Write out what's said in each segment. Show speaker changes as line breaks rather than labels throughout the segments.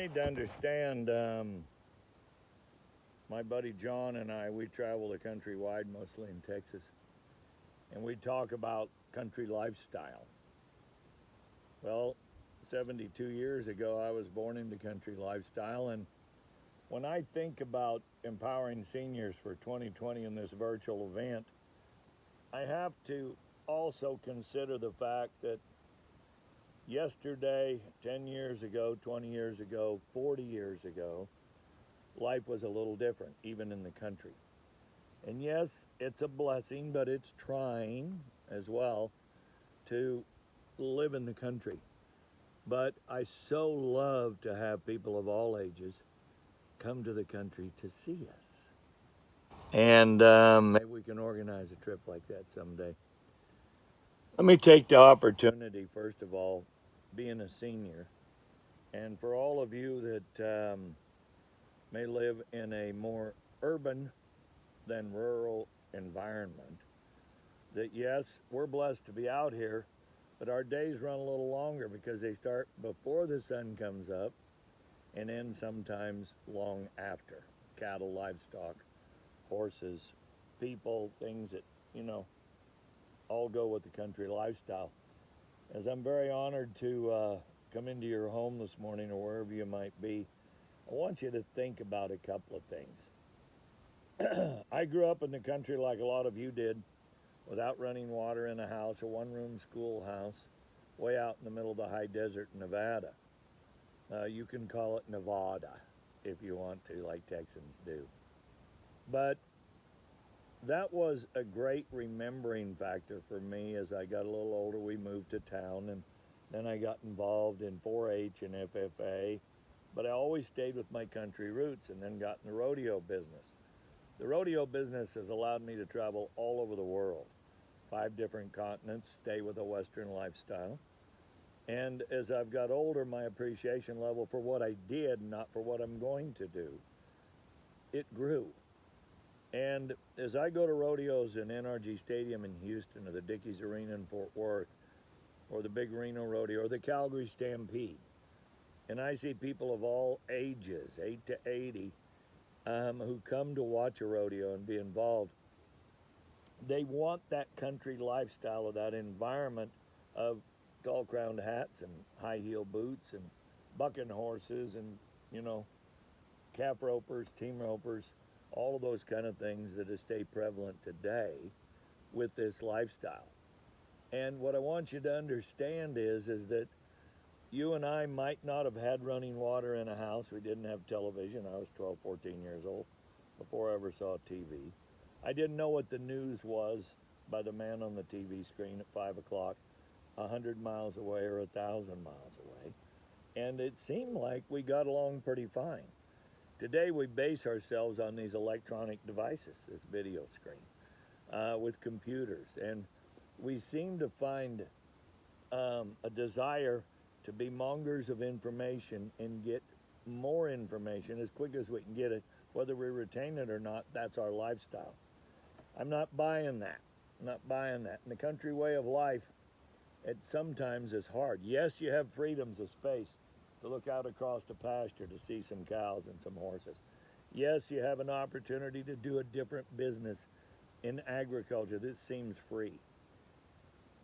need to understand, my buddy John and I, we travel the country wide, mostly in Texas, and we talk about country lifestyle. Well, 72 years ago, I was born into country lifestyle, and when I think about empowering seniors for 2020 in this virtual event, I have to also consider the fact that yesterday, 10 years ago, 20 years ago, 40 years ago, life was a little different, even in the country. And yes, it's a blessing, but it's trying as well to live in the country. But I so love to have people of all ages come to the country to see us. And maybe we can organize a trip like that someday. Let me take the opportunity, first of all, being a senior, and for all of you that may live in a more urban than rural environment, that yes, we're blessed to be out here, but our days run a little longer because they start before the sun comes up and end sometimes long after. Cattle, livestock, horses, people, things that, all go with the country lifestyle. As I'm very honored to come into your home this morning or wherever you might be, I want you to think about a couple of things. I grew up in the country like a lot of you did, without running water in a house, a one-room schoolhouse, way out in the middle of the high desert in Nevada. You can call it Nevada if you want to, like Texans do. But that was a great remembering factor for me. As I got a little older, we moved to town, and then I got involved in 4-H and FFA, but I always stayed with my country roots and then got in the rodeo business. The rodeo business has allowed me to travel all over the world, 5 different continents, stay with a Western lifestyle. And as I've got older, my appreciation level for what I did, not for what I'm going to do, it grew. And as I go to rodeos in NRG Stadium in Houston, or the Dickies Arena in Fort Worth, or the Big Reno Rodeo, or the Calgary Stampede, and I see people of all ages, 8 to 80, who come to watch a rodeo and be involved, they want that country lifestyle of that environment of tall crowned hats and high heel boots and bucking horses and, calf ropers, team ropers, all of those kind of things that stay prevalent today with this lifestyle. And what I want you to understand is that you and I might not have had running water in a house. We didn't have television. I was 12, 14 years old before I ever saw TV. I didn't know what the news was by the man on the TV screen at 5 o'clock, 100 miles away or 1,000 miles away. And it seemed like we got along pretty fine. Today we base ourselves on these electronic devices, this video screen, with computers. And we seem to find a desire to be mongers of information and get more information as quick as we can get it. Whether we retain it or not, that's our lifestyle. I'm not buying that. I'm not buying that. And the country way of life, it sometimes is hard. Yes, you have freedoms of space to look out across the pasture to see some cows and some horses. Yes, you have an opportunity to do a different business in agriculture. This seems free.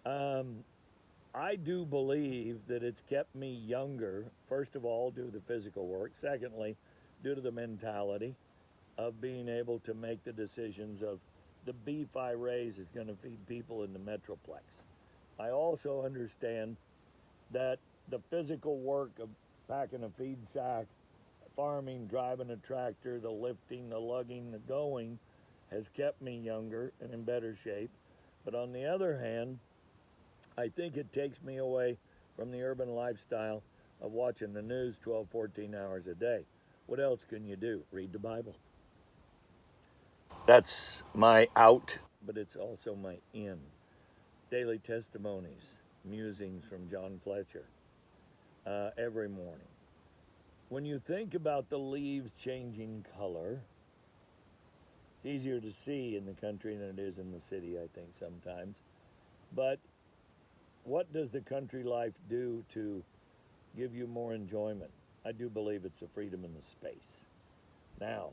I do believe that it's kept me younger, first of all, due to the physical work. Secondly, due to the mentality of being able to make the decisions of the beef I raise is going to feed people in the Metroplex. I also understand that the physical work of packing a feed sack, farming, driving a tractor, the lifting, the lugging, the going, has kept me younger and in better shape. But on the other hand, I think it takes me away from the urban lifestyle of watching the news 12, 14 hours a day. What else can you do? Read the Bible. That's my out, but it's also my in. Daily testimonies, musings from John Fletcher, every morning. When you think about the leaves changing color, it's easier to see in the country than it is in the city, I think, sometimes. But what does the country life do to give you more enjoyment? I do believe it's the freedom in the space. Now,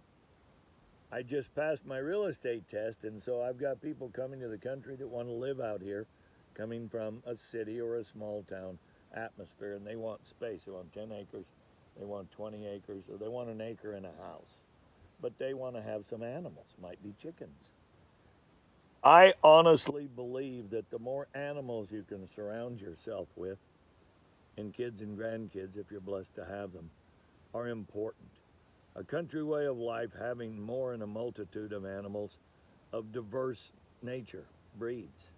I just passed my real estate test, and so I've got people coming to the country that want to live out here, coming from a city or a small town atmosphere, and they want space. They want 10 acres, they want 20 acres, or they want an acre and a house. But they want to have some animals, might be chickens. I honestly believe that the more animals you can surround yourself with, and kids and grandkids, if you're blessed to have them, are important. A country way of life, having more in a multitude of animals of diverse nature, breeds,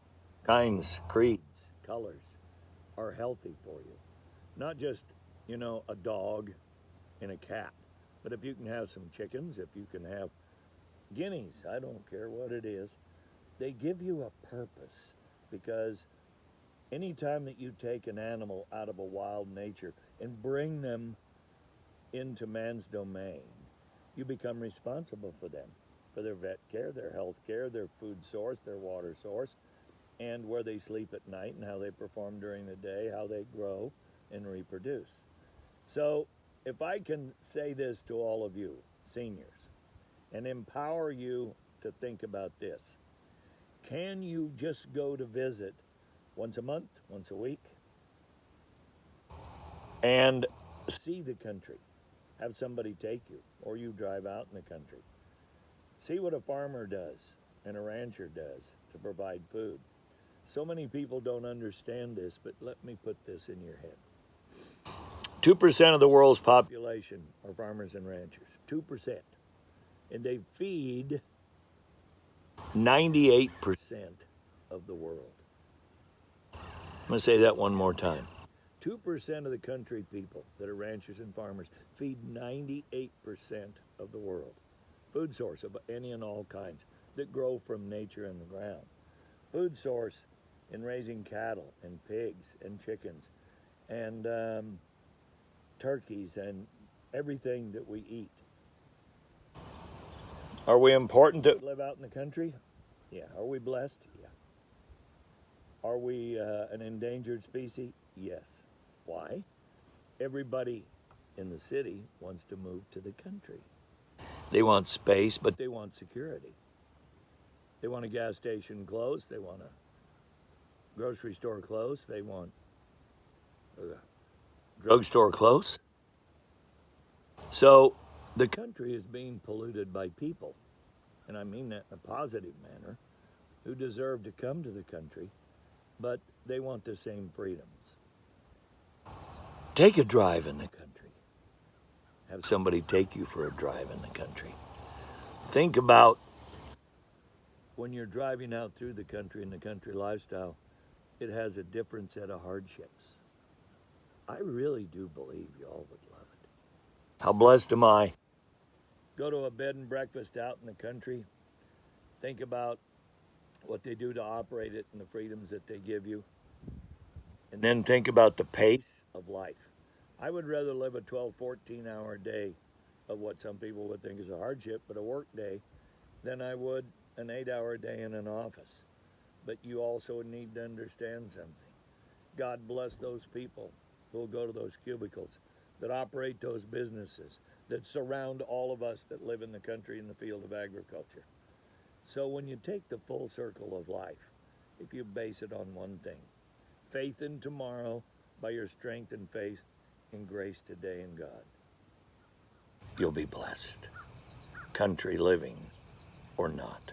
kinds, creeds, colors, are healthy for you. Not just, a dog and a cat, but if you can have some chickens, if you can have guineas, I don't care what it is, they give you a purpose, because anytime that you take an animal out of a wild nature and bring them into man's domain, you become responsible for them, for their vet care, their health care, their food source, their water source, and where they sleep at night and how they perform during the day, how they grow and reproduce. So if I can say this to all of you seniors and empower you to think about this, can you just go to visit once a month, once a week, and see the country? Have somebody take you, or you drive out in the country. See what a farmer does and a rancher does to provide food. So many people don't understand this, but let me put this in your head. 2% of the world's population are farmers and ranchers. 2%. And they feed 98% of the world. I'm going to say that one more time. 2% of the country people that are ranchers and farmers feed 98% of the world. Food source of any and all kinds that grow from nature and the ground. Food source in raising cattle and pigs and chickens and turkeys and everything that we eat. Are we important to live out in the country? Yeah. Are we blessed? Yeah. Are we an endangered species? Yes. Why? Everybody in the city wants to move to the country. They want space, but they want security. They want a gas station close. They want a grocery store close. They want a drugstore close. So the country is being polluted by people, and I mean that in a positive manner, who deserve to come to the country, but they want the same freedoms. Take a drive in the country. Have somebody take you for a drive in the country. Think about when you're driving out through the country in the country lifestyle, it has a different set of hardships. I really do believe y'all would love it. How blessed am I? Go to a bed and breakfast out in the country. Think about what they do to operate it and the freedoms that they give you. And then think about the pace of life. I would rather live a 12, 14-hour day of what some people would think is a hardship, but a work day, than I would an 8-hour day in an office. But you also need to understand something. God bless those people who will go to those cubicles, that operate those businesses, that surround all of us that live in the country in the field of agriculture. So when you take the full circle of life, if you base it on one thing, faith in tomorrow by your strength and faith in grace today in God, you'll be blessed, country living or not.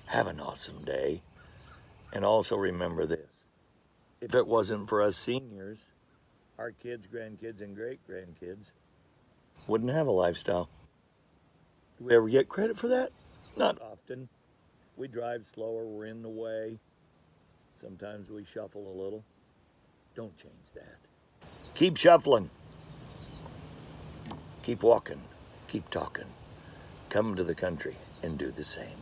Have an awesome day. And also remember this. If it wasn't for us seniors, our kids, grandkids, and great-grandkids wouldn't have a lifestyle. Do we ever get credit for that? Not often. We drive slower, we're in the way. Sometimes we shuffle a little. Don't change that. Keep shuffling. Keep walking. Keep talking. Come to the country and do the same.